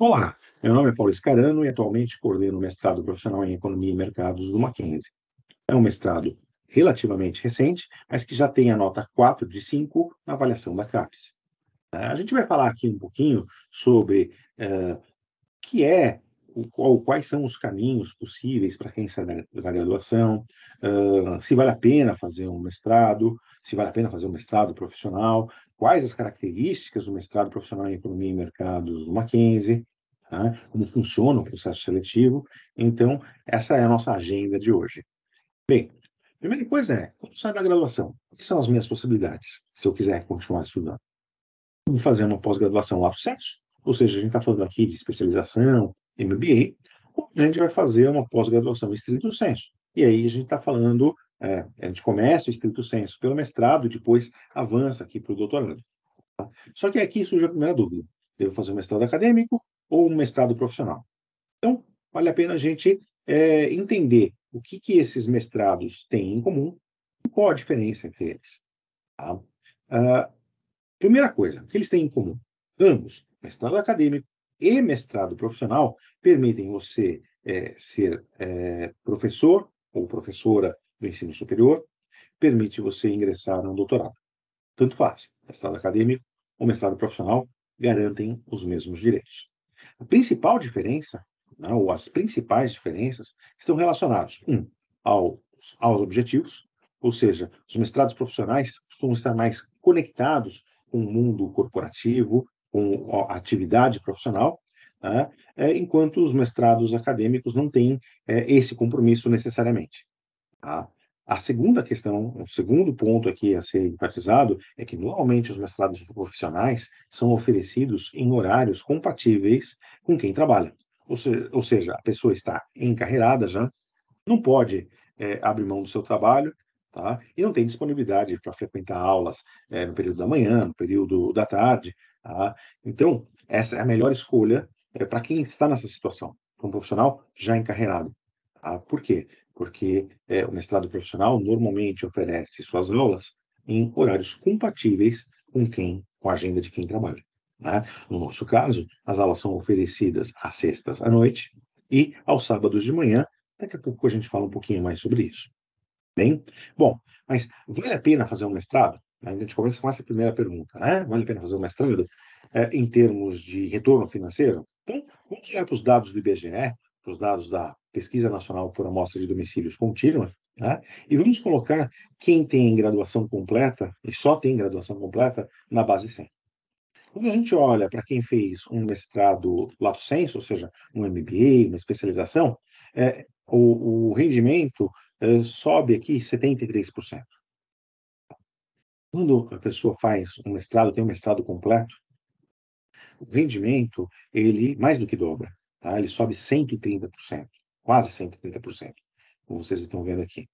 Olá, meu nome é Paulo Scarano e atualmente coordeno o mestrado profissional em Economia e Mercados do Mackenzie. É um mestrado relativamente recente, mas que já tem a nota 4 de 5 na avaliação da CAPES. A gente vai falar aqui um pouquinho sobre o que é, quais são os caminhos possíveis para quem sai da graduação, se vale a pena fazer um mestrado, se vale a pena fazer um mestrado profissional, quais as características do mestrado profissional em Economia e Mercados do Mackenzie, tá? Como funciona o processo seletivo. Então, essa é a nossa agenda de hoje. Bem, primeira coisa é, quando sai da graduação, o que são as minhas possibilidades, se eu quiser continuar estudando? Vamos fazer uma pós-graduação lato sensu, ou seja, a gente está falando aqui de especialização, MBA, ou a gente vai fazer uma pós-graduação estrito sensu. E aí a gente está falando, a gente começa o estrito sensu pelo mestrado, depois avança aqui para o doutorado. Só que aqui surge a primeira dúvida: devo fazer um mestrado acadêmico ou um mestrado profissional? Então, vale a pena a gente entender o que esses mestrados têm em comum e qual a diferença entre eles. Tá? Primeira coisa, o que eles têm em comum? Ambos, mestrado acadêmico e mestrado profissional, permitem você ser professor ou professora do ensino superior, permite você ingressar num doutorado. Tanto faz, mestrado acadêmico ou mestrado profissional garantem os mesmos direitos. A principal diferença, né, ou as principais diferenças, estão relacionados, aos objetivos, ou seja, os mestrados profissionais costumam estar mais conectados com o mundo corporativo, com a atividade profissional, né, enquanto os mestrados acadêmicos não têm esse compromisso necessariamente. Tá? A segunda questão, o segundo ponto aqui a ser enfatizado é que normalmente os mestrados profissionais são oferecidos em horários compatíveis com quem trabalha. Ou seja, a pessoa está encarreirada já, não pode abrir mão do seu trabalho, tá? E não tem disponibilidade para frequentar aulas no período da manhã, no período da tarde. Tá? Então, essa é a melhor escolha para quem está nessa situação, para um profissional já encarreirado. Tá? Por quê? Porque o mestrado profissional normalmente oferece suas aulas em horários compatíveis com a agenda de quem trabalha. Né? No nosso caso, as aulas são oferecidas às sextas à noite e aos sábados de manhã. Daqui a pouco a gente fala um pouquinho mais sobre isso. Bem, bom, mas vale a pena fazer um mestrado? A gente começa com essa primeira pergunta, né? Vale a pena fazer um mestrado em termos de retorno financeiro? Então, vamos olhar para os dados do IBGE, para os dados da Pesquisa Nacional por Amostra de Domicílios Contínua, né? E vamos colocar quem tem graduação completa, e só tem graduação completa, na base 100. Quando a gente olha para quem fez um mestrado lato sensu, ou seja, um MBA, uma especialização, o rendimento sobe aqui 73%. Quando a pessoa faz um mestrado, tem um mestrado completo, o rendimento, ele mais do que dobra, tá? Ele sobe 130%, quase 130%, como vocês estão vendo aqui.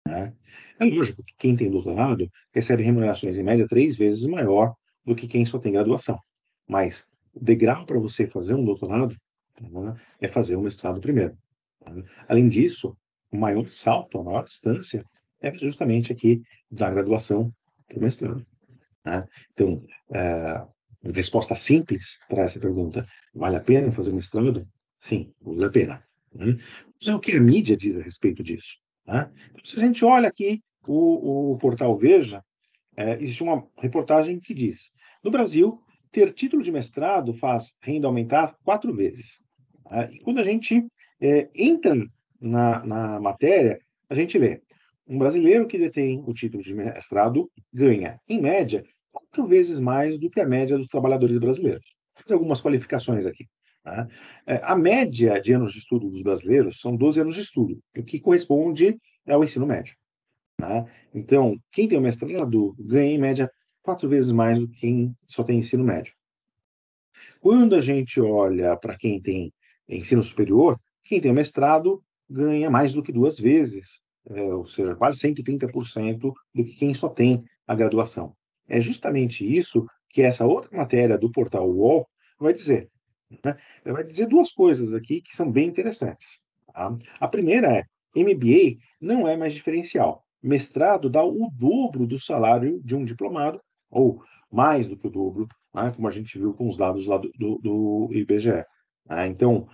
Né? É lógico que quem tem doutorado recebe remunerações, em média, 3 vezes maior do que quem só tem graduação. Mas o degrau para você fazer um doutorado, né, é fazer um mestrado primeiro. Né? Além disso, o maior salto, a maior distância, é justamente aqui da graduação para o mestrado. Né? Então, resposta simples para essa pergunta: vale a pena fazer mestrado? Sim, vale a pena. Né? Mas é o que a mídia diz a respeito disso. Né? Então, se a gente olha aqui o portal Veja, existe uma reportagem que diz: no Brasil, ter título de mestrado faz renda aumentar 4 vezes. E quando a gente entra na matéria, a gente vê: um brasileiro que detém o título de mestrado ganha, em média, 4 vezes mais do que a média dos trabalhadores brasileiros. Vou fazer algumas qualificações aqui. Tá? A média de anos de estudo dos brasileiros são 12 anos de estudo, o que corresponde ao ensino médio. Tá? Então, quem tem o mestrado ganha, em média, 4 vezes mais do que quem só tem ensino médio. Quando a gente olha para quem tem ensino superior, quem tem o mestrado ganha mais do que 2 vezes, ou seja, quase 130% do que quem só tem a graduação. É justamente isso que essa outra matéria do portal UOL vai dizer. Né? Ela vai dizer duas coisas aqui que são bem interessantes. Tá? A primeira é: MBA não é mais diferencial. Mestrado dá o dobro do salário de um diplomado, ou mais do que o dobro, né? Como a gente viu com os dados lá do IBGE. Então,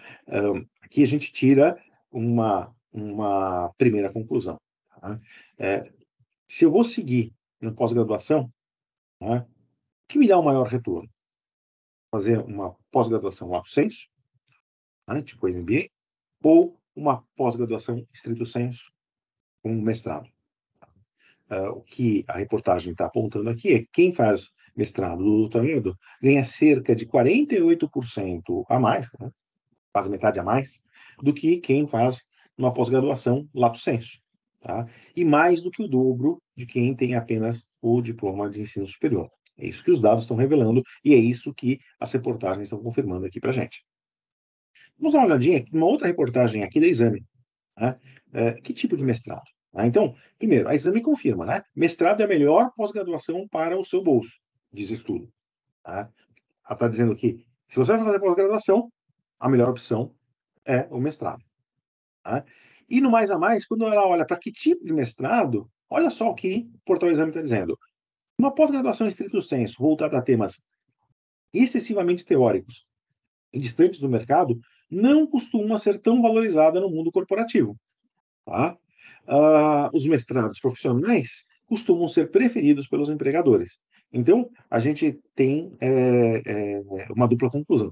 aqui a gente tira uma primeira conclusão. Tá? Se eu vou seguir na pós-graduação, o que me dá o maior retorno? Fazer uma pós-graduação lato sensu, tipo MBA, ou uma pós-graduação estrito sensu com mestrado. O que a reportagem está apontando aqui é que quem faz mestrado ou doutorado ganha cerca de 48% a mais, quase metade a mais, do que quem faz uma pós-graduação lato sensu. Tá? E mais do que o dobro de quem tem apenas o diploma de ensino superior. É isso que os dados estão revelando e é isso que as reportagens estão confirmando aqui para a gente. Vamos dar uma olhadinha em uma outra reportagem aqui da Exame. Que tipo de mestrado? Então, primeiro, a Exame confirma, mestrado é a melhor pós-graduação para o seu bolso, diz o estudo. Ela está dizendo que, se você vai fazer pós-graduação, a melhor opção é o mestrado. E no mais a mais, quando ela olha para que tipo de mestrado, olha só o que o Portal Exame está dizendo. Uma pós-graduação estrito sensu, voltada a temas excessivamente teóricos e distantes do mercado, não costuma ser tão valorizada no mundo corporativo. Os mestrados profissionais costumam ser preferidos pelos empregadores. Então, a gente tem uma dupla conclusão.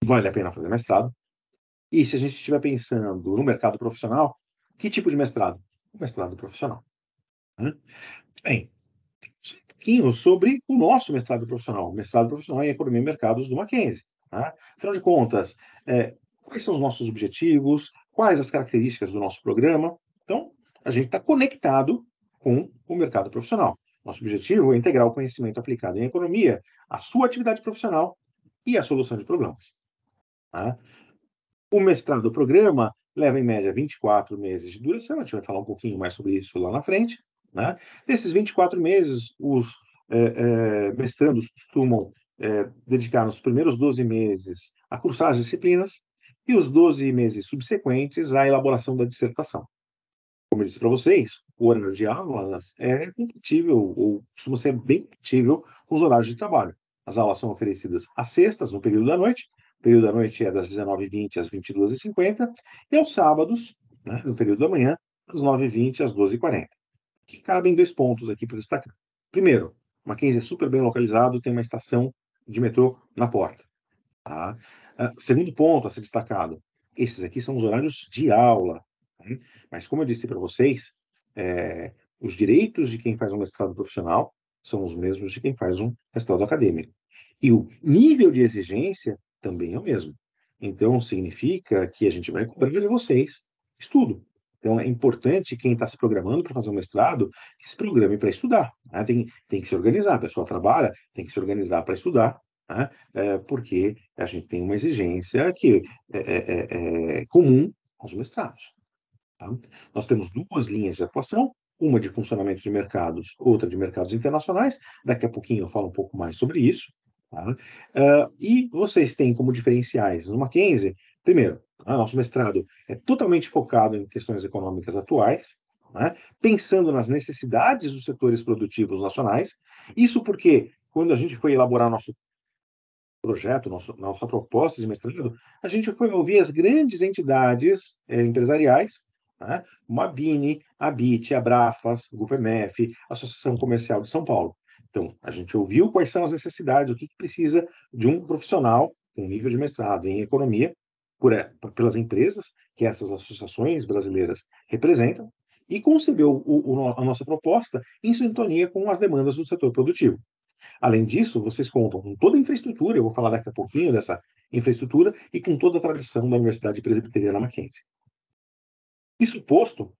Vale a pena fazer mestrado. E se a gente estiver pensando no mercado profissional, que tipo de mestrado? O mestrado profissional. Bem, um pouquinho sobre o nosso mestrado profissional. O mestrado profissional em Economia e Mercados do Mackenzie. Afinal de contas, quais são os nossos objetivos? Quais as características do nosso programa? Então, a gente está conectado com o mercado profissional. Nosso objetivo é integrar o conhecimento aplicado em economia, a sua atividade profissional e a solução de problemas. O mestrado do programa leva, em média, 24 meses de duração. A gente vai falar um pouquinho mais sobre isso lá na frente. Nesses 24 meses, os mestrandos costumam dedicar nos primeiros 12 meses a cursar as disciplinas e os 12 meses subsequentes à elaboração da dissertação. Como eu disse para vocês, o horário de aulas é compatível, ou costuma ser bem compatível com os horários de trabalho. As aulas são oferecidas às sextas, no período da noite. O período da noite é das 19h20 às 22h50, e aos sábados, no período da manhã, das 9h20 às 12h40. Que cabem 2 pontos aqui para destacar. Primeiro, Mackenzie é super bem localizado, tem uma estação de metrô na porta. Segundo ponto a ser destacado, esses aqui são os horários de aula. Mas, como eu disse para vocês, os direitos de quem faz um mestrado profissional são os mesmos de quem faz um mestrado acadêmico. E o nível de exigência também é o mesmo. Então, significa que a gente vai cobrar de vocês estudo. Então, é importante quem está se programando para fazer um mestrado que se programe para estudar. Tem que se organizar. A pessoa trabalha, tem que se organizar para estudar, porque a gente tem uma exigência que é comum aos mestrados. Nós temos 2 linhas de atuação, uma de funcionamento de mercados, outra de mercados internacionais. Daqui a pouquinho eu falo um pouco mais sobre isso. E vocês têm como diferenciais no Mackenzie, primeiro, nosso mestrado é totalmente focado em questões econômicas atuais, pensando nas necessidades dos setores produtivos nacionais. Isso porque, quando a gente foi elaborar nosso projeto, nossa proposta de mestrado, a gente foi ouvir as grandes entidades empresariais, como a BINE, a BIT, a Brafas, o GUPMF, a Associação Comercial de São Paulo. Então, a gente ouviu quais são as necessidades, o que precisa de um profissional com nível de mestrado em economia, pelas empresas que essas associações brasileiras representam, e concebeu a nossa proposta em sintonia com as demandas do setor produtivo. Além disso, vocês contam com toda a infraestrutura, eu vou falar daqui a pouquinho dessa infraestrutura, e com toda a tradição da Universidade Presbiteriana Mackenzie. Isso posto,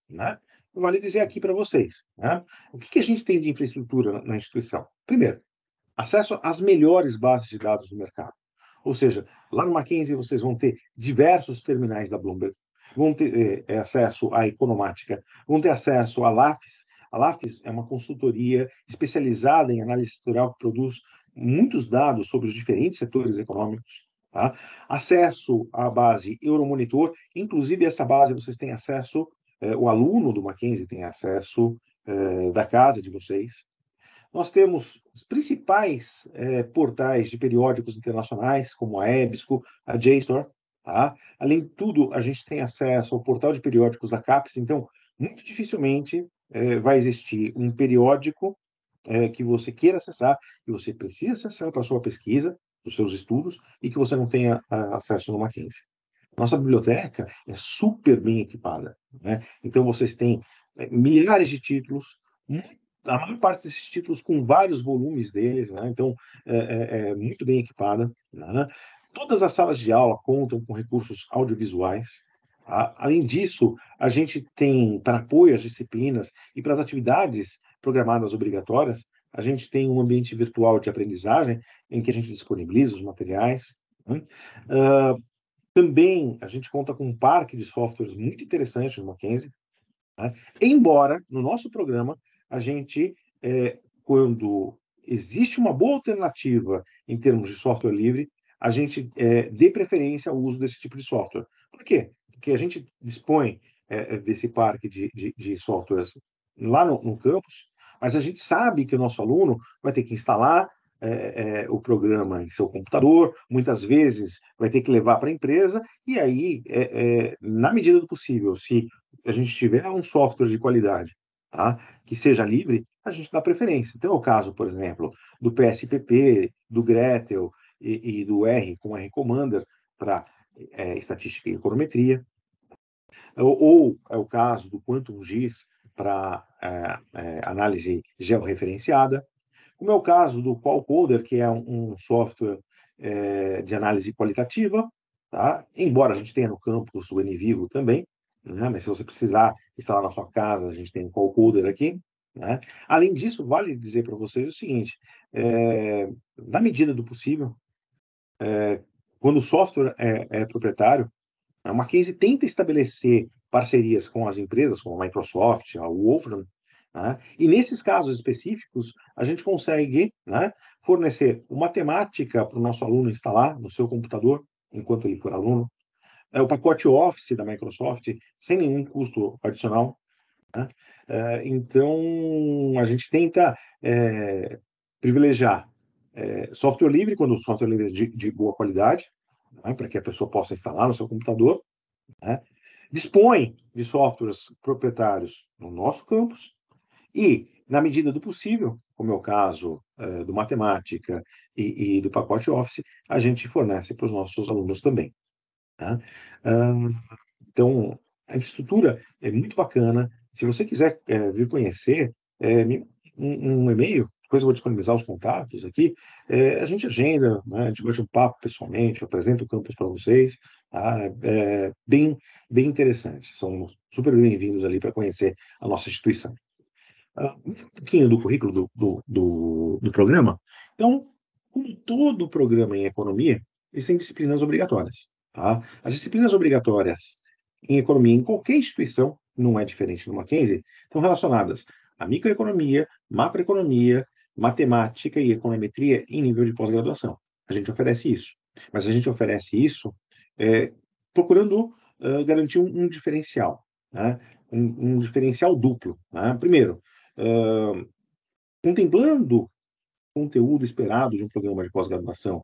vale dizer aqui para vocês, o que a gente tem de infraestrutura na instituição? Primeiro, acesso às melhores bases de dados do mercado. Ou seja, lá no Mackenzie vocês vão ter diversos terminais da Bloomberg, vão ter acesso à Economática, vão ter acesso à LAFES. A LAFES é uma consultoria especializada em análise setorial que produz muitos dados sobre os diferentes setores econômicos. Acesso à base Euromonitor, inclusive essa base vocês têm acesso, o aluno do Mackenzie tem acesso da casa de vocês. Nós temos os principais portais de periódicos internacionais, como a EBSCO, a JSTOR. Tá? Além de tudo, a gente tem acesso ao portal de periódicos da CAPES, então, muito dificilmente vai existir um periódico que você queira acessar, que você precisa acessar para a sua pesquisa, para os seus estudos, e que você não tenha acesso no Mackenzie. Nossa biblioteca é super bem equipada, né? Então, vocês têm milhares de títulos, a maior parte desses títulos com vários volumes deles, né? Então, é muito bem equipada, né? Todas as salas de aula contam com recursos audiovisuais. Tá? Além disso, a gente tem, para apoio às disciplinas e para as atividades programadas obrigatórias, a gente tem um ambiente virtual de aprendizagem em que a gente disponibiliza os materiais. Né? Também a gente conta com um parque de softwares muito interessante no Mackenzie, né? Embora, no nosso programa, a gente, quando existe uma boa alternativa em termos de software livre, a gente dê preferência ao uso desse tipo de software. Por quê? Porque a gente dispõe desse parque de softwares lá no campus, mas a gente sabe que o nosso aluno vai ter que instalar o programa em seu computador, muitas vezes vai ter que levar para a empresa, e aí, na medida do possível, se a gente tiver um software de qualidade, tá, que seja livre, a gente dá preferência. Então, é o caso, por exemplo, do PSPP, do Gretel e do R com R Commander para estatística e econometria, ou é o caso do Quantum GIS para análise georreferenciada, como é o caso do Qualcoder, que é um software de análise qualitativa, tá? Embora a gente tenha no campus o NVivo também, né? Mas se você precisar instalar na sua casa, a gente tem o Qualcoder aqui. Né? Além disso, vale dizer para vocês o seguinte, na medida do possível, quando o software é proprietário, a Mackenzie tenta estabelecer parcerias com as empresas, como a Microsoft, a Wolfram, né? E nesses casos específicos, a gente consegue, né, fornecer uma temática para o nosso aluno instalar no seu computador, enquanto ele for aluno, o pacote Office da Microsoft, sem nenhum custo adicional. Né? Então, a gente tenta privilegiar software livre, quando o software livre é de boa qualidade, né, para que a pessoa possa instalar no seu computador, né? Dispõe de softwares proprietários no nosso campus e, na medida do possível, como é o caso do Matemática e do pacote Office, a gente fornece para os nossos alunos também. Tá? Então, a infraestrutura é muito bacana. Se você quiser vir conhecer, um e-mail, depois eu vou disponibilizar os contatos aqui, a gente agenda, né, a gente bate um papo pessoalmente, eu apresento o campus para vocês, tá? Bem, bem interessante. São super bem-vindos ali para conhecer a nossa instituição. Um pouquinho do currículo do programa. Então, como todo programa em economia, existem disciplinas obrigatórias. Tá? As disciplinas obrigatórias em economia, em qualquer instituição, não é diferente no Mackenzie, estão relacionadas à microeconomia, macroeconomia, matemática e econometria em nível de pós-graduação. A gente oferece isso. Mas a gente oferece isso procurando garantir um diferencial, né? Um diferencial duplo. Né? Primeiro, contemplando o conteúdo esperado de um programa de pós-graduação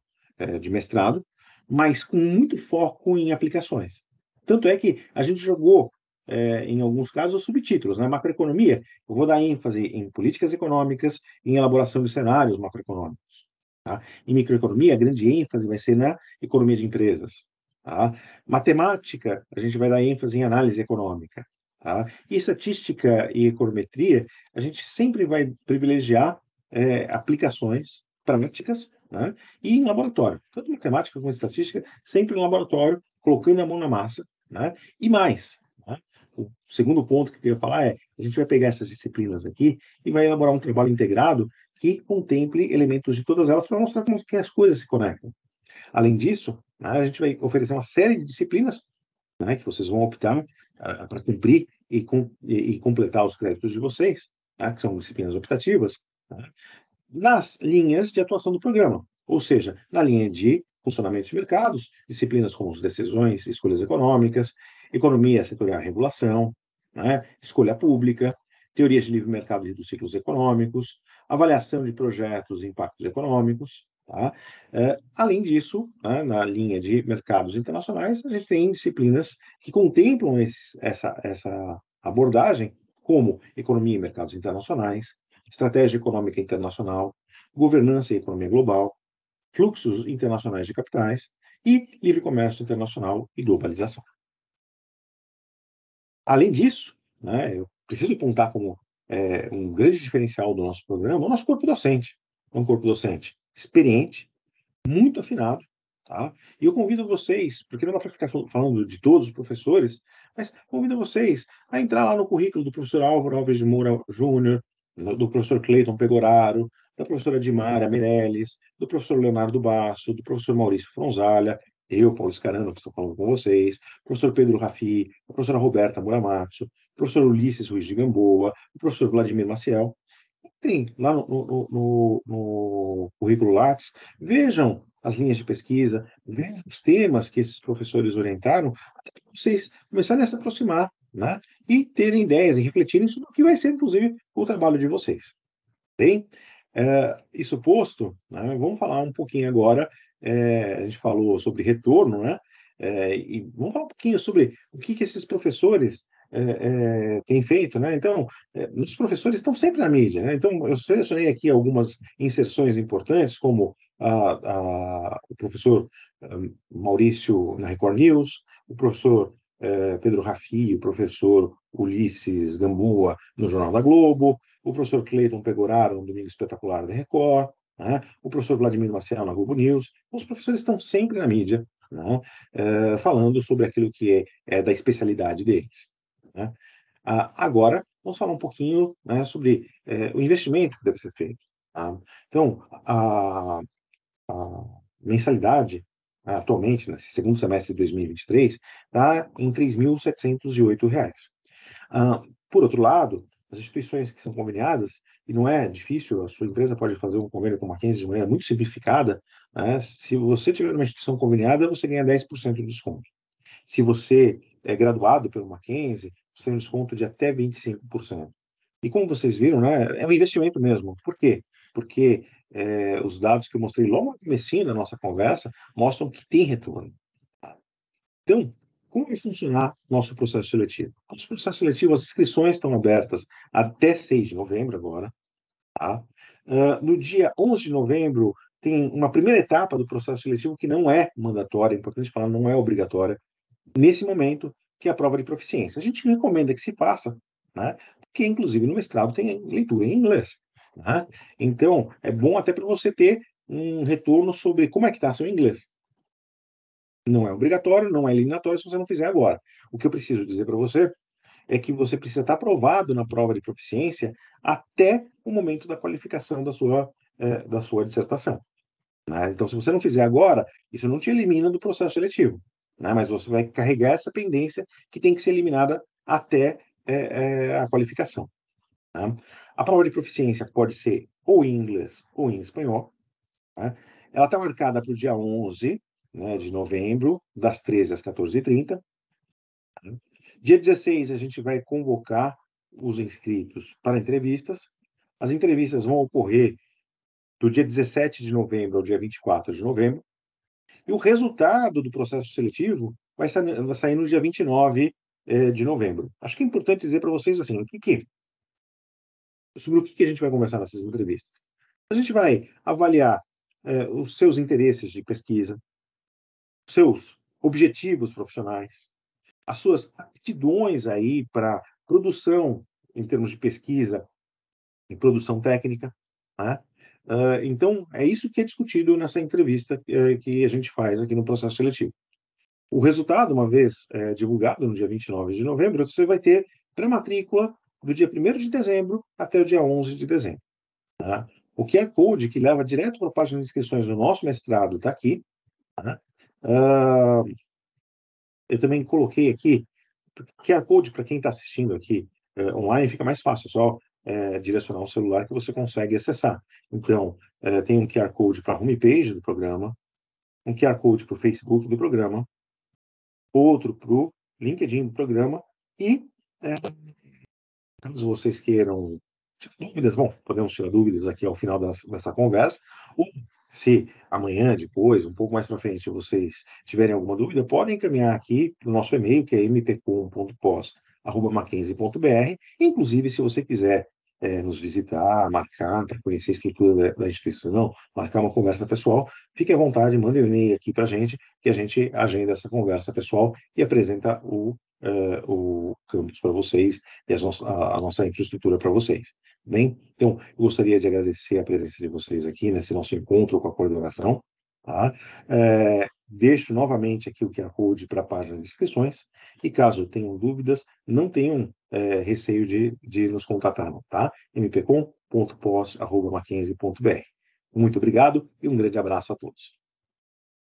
de mestrado, mas com muito foco em aplicações. Tanto é que a gente jogou, em alguns casos, subtítulos. Na né? Macroeconomia, eu vou dar ênfase em políticas econômicas e em elaboração de cenários macroeconômicos. Tá? Em microeconomia, a grande ênfase vai ser na economia de empresas. Tá? Matemática, a gente vai dar ênfase em análise econômica. Tá? E estatística e econometria, a gente sempre vai privilegiar aplicações práticas, né? E em laboratório. Tanto matemática como estatística, sempre em laboratório, colocando a mão na massa. Né? E mais, né? O segundo ponto que eu queria falar é, a gente vai pegar essas disciplinas aqui e vai elaborar um trabalho integrado que contemple elementos de todas elas para mostrar como que as coisas se conectam. Além disso, né, a gente vai oferecer uma série de disciplinas, né, que vocês vão optar para cumprir e completar os créditos de vocês, né, que são disciplinas optativas, né, nas linhas de atuação do programa, ou seja, na linha de funcionamento de mercados, disciplinas como as decisões, escolhas econômicas, economia setorial e regulação, né, escolha pública, teorias de livre mercado e dos ciclos econômicos, avaliação de projetos e impactos econômicos, tá? Além disso, né, na linha de mercados internacionais, a gente tem disciplinas que contemplam essa abordagem, como economia e mercados internacionais, estratégia econômica internacional, governança e economia global, fluxos internacionais de capitais e livre comércio internacional e globalização. Além disso, né, eu preciso apontar como um grande diferencial do nosso programa o nosso corpo docente. É um corpo docente experiente, muito afinado, tá? E eu convido vocês, porque não dá para ficar falando de todos os professores, mas convido vocês a entrar lá no currículo do professor Álvaro Alves de Moura Júnior, do professor Cleiton Pegoraro, da professora Dimara Meirelles, do professor Leonardo Basso, do professor Maurício Fronzalha, eu, Paulo Scarano, que estou falando com vocês, professor Pedro Rafi, a professora Roberta Muramatsu, professor Ulisses Ruiz de Gamboa, o professor Vladimir Maciel. Entrem lá no currículo Lattes, vejam as linhas de pesquisa, vejam os temas que esses professores orientaram, para vocês começarem a se aproximar, né? E terem ideias e refletirem sobre o que vai ser, inclusive, o trabalho de vocês. Bem, isso posto, né, vamos falar um pouquinho agora, a gente falou sobre retorno, né? E vamos falar um pouquinho sobre o que esses professores têm feito, né? Então, os professores estão sempre na mídia, né? Então, eu selecionei aqui algumas inserções importantes, como o professor Maurício na Record News, o professor Pedro Rafi, o professor Ulisses Gamboa no Jornal da Globo, o professor Cleiton Pegoraro no Domingo Espetacular da Record, né? O professor Vladimir Maciel na Globo News. Os professores estão sempre na mídia, né? Falando sobre aquilo que é da especialidade deles, né? Agora, vamos falar um pouquinho, né, sobre o investimento que deve ser feito. Tá? Então, a mensalidade, atualmente, nesse segundo semestre de 2023, está em R$ 3.708. Por outro lado, as instituições que são conveniadas, e não é difícil, a sua empresa pode fazer um convênio com a Mackenzie de maneira muito simplificada, né? Se você tiver uma instituição conveniada, você ganha 10% de desconto. Se você é graduado pelo Mackenzie, você tem um desconto de até 25%. E como vocês viram, né, é um investimento mesmo. Por quê? Porque os dados que eu mostrei logo no comecinho da nossa conversa mostram que tem retorno. Então, como vai funcionar nosso processo seletivo? Nosso processo seletivo, as inscrições estão abertas até 6 de novembro agora. Tá? No dia 11 de novembro, tem uma primeira etapa do processo seletivo que não é mandatória, é importante falar, não é obrigatória, nesse momento, que é a prova de proficiência. A gente recomenda que se faça, né? Porque, inclusive, no mestrado tem leitura em inglês. Né? Então, é bom até para você ter um retorno sobre como é que está seu inglês. Não é obrigatório, não é eliminatório se você não fizer agora. O que eu preciso dizer para você é que você precisa estar aprovado na prova de proficiência até o momento da qualificação da sua dissertação. Né? Então, se você não fizer agora, isso não te elimina do processo seletivo, né? Mas você vai carregar essa pendência que tem que ser eliminada até a qualificação. Né? A prova de proficiência pode ser ou em inglês ou em espanhol. Né? Ela está marcada para o dia 11, né, de novembro, das 13 às 14h30. Dia 16, a gente vai convocar os inscritos para entrevistas. As entrevistas vão ocorrer do dia 17 de novembro ao dia 24 de novembro. E o resultado do processo seletivo vai sair no dia 29 de novembro. Acho que é importante dizer para vocês assim, sobre o que a gente vai conversar nessas entrevistas. A gente vai avaliar os seus interesses de pesquisa, seus objetivos profissionais, as suas aptidões aí para produção em termos de pesquisa e produção técnica, né? Então, é isso que é discutido nessa entrevista que a gente faz aqui no processo seletivo. O resultado, uma vez divulgado no dia 29 de novembro, você vai ter pré-matrícula do dia 1º de dezembro até o dia 11 de dezembro. Tá? O QR Code que leva direto para a página de inscrições do nosso mestrado está aqui. Tá? Eu também coloquei aqui QR Code para quem está assistindo aqui online, fica mais fácil, é só direcionar o celular que você consegue acessar. Então, tem um QR Code para a homepage do programa, um QR Code para o Facebook do programa, outro para o LinkedIn do programa e, caso vocês queiram dúvidas, bom, podemos tirar dúvidas aqui ao final dessa conversa, ou se amanhã, depois, um pouco mais para frente, vocês tiverem alguma dúvida, podem encaminhar aqui para o nosso e-mail, que é mpcom.pos@mackenzie.br. Inclusive, se você quiser nos visitar, marcar, para conhecer a estrutura da instituição, marcar uma conversa pessoal, fique à vontade, mande um e-mail aqui para a gente, que a gente agenda essa conversa pessoal e apresenta o campus para vocês e a nossa infraestrutura para vocês. Bem, então, eu gostaria de agradecer a presença de vocês aqui nesse nosso encontro com a coordenação. Tá? Deixo novamente aqui o QR Code para a página de inscrições e caso tenham dúvidas, não tenham receio de nos contatar, tá? mpcom.pos@mackenzie.br. Muito obrigado e um grande abraço a todos.